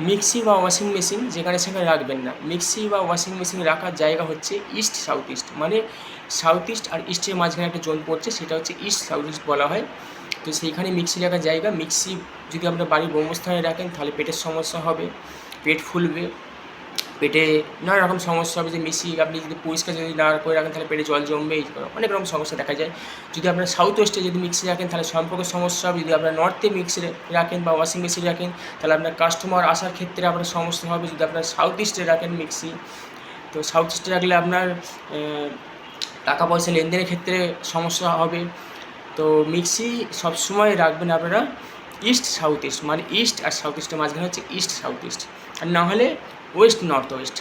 Mixie বা washing machine যেখানে সেখানে রাখবেন না। মিক্সি বা ওয়াশিং মেশিন রাখার জায়গা হচ্ছে ইস্ট সাউথ ইস্ট, মানে সাউথ ইস্ট আর ইস্টের মাঝখানে একটা জোন পড়ছে, সেটা হচ্ছে ইস্ট সাউথ ইস্ট বলা হয়। তো সেইখানে মিক্সি রাখার জায়গা। মিক্সি যদি আপনার বাড়ির ব্রহ্মস্থানে রাখেন তাহলে পেটের সমস্যা হবে, পেট ফুলবে, পেটে নানা রকম সমস্যা হবে। যে মিক্সি আপনি যদি পরিষ্কার যদি না করে রাখেন তাহলে পেটে জল জমবে, অনেক রকম সমস্যা দেখা যায়। যদি আপনার সাউথ ওয়েস্টে যদি মিক্সি রাখেন তাহলে সম্পর্কের সমস্যা হবে। যদি আপনার নর্থে মিক্সি রাখেন বা ওয়াশিং মেশিন রাখেন তাহলে আপনার কাস্টমার আসার ক্ষেত্রে আপনার সমস্যা হবে। যদি আপনার সাউথ ইস্টে রাখেন মিক্সি, তো সাউথ ইস্টে রাখলে আপনার টাকা পয়সা লেনদেনের ক্ষেত্রে সমস্যা হবে। তো মিক্সি সবসময় রাখবেন আপনারা ইস্ট সাউথ ইস্ট, মানে ইস্ট আর সাউথ ইস্টের মাঝখানে হচ্ছে ইস্ট সাউথ ইস্ট, আর না হলে ওয়েস্ট নর্থ ওয়েস্ট,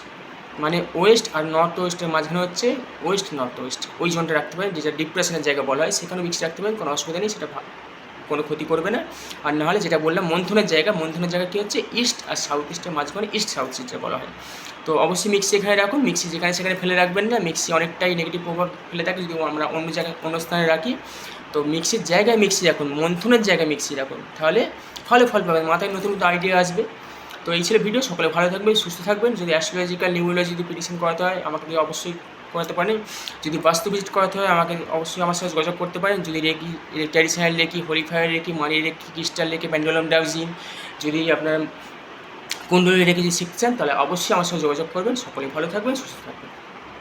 মানে ওয়েস্ট আর নর্থ ওয়েস্টের মাঝখানে হচ্ছে ওয়েস্ট নর্থ ওয়েস্ট। ওই জোনটা রাখতে পারেন, যেটা ডিপ্রেশনের জায়গা বলা হয়, সেখানেও মিক্সি রাখতে পারেন, কোনো অসুবিধা নেই, সেটা কোনো ক্ষতি করবে না। আর না হলে যেটা বললাম মন্থনের জায়গা, মন্থনের জায়গা কী হচ্ছে ইস্ট আর সাউথ ইস্টের মাঝখানে ইস্ট সাউথ ইস্ট বলা হয়। তো অবশ্যই মিক্সি এখানে রাখুন, মিক্সি যেখানে সেখানে ফেলে রাখবেন না। মিক্সি অনেকটাই নেগেটিভ প্রভাব ফেলে থাকে যদি আমরা অন্য জায়গায় অন্য স্থানে রাখি। তো মিক্সির জায়গায় মিক্সি রাখুন, মন্থনের জায়গায় মিক্সি রাখুন, তাহলে ফল পাবেন, মাথায় নতুন নতুন আইডিয়া আসবে। তো এই ছিল ভিডিও। সকলে ভালো থাকবেন, সুস্থ থাকবেন। যদি অ্যাস্ট্রোলজিক্যাল নিউমোলজি যদি প্রেডিকশন করাতে হয় আমাকে অবশ্যই করাতে পারেন। যদি বাস্তু ভিজিট করাতে হয় আমাকে অবশ্যই আমার সাথে যোগাযোগ করতে পারেন। যদি reiki, traditional reiki, holy fire reiki, money reiki, crystal reiki, pendulum dowsing, যদি আপনার কুণ্ডলী রেকি যদি শিখতে চান তাহলে অবশ্যই আমার সাথে যোগাযোগ করবেন। সকলে ভালো থাকবেন, সুস্থ থাকবেন।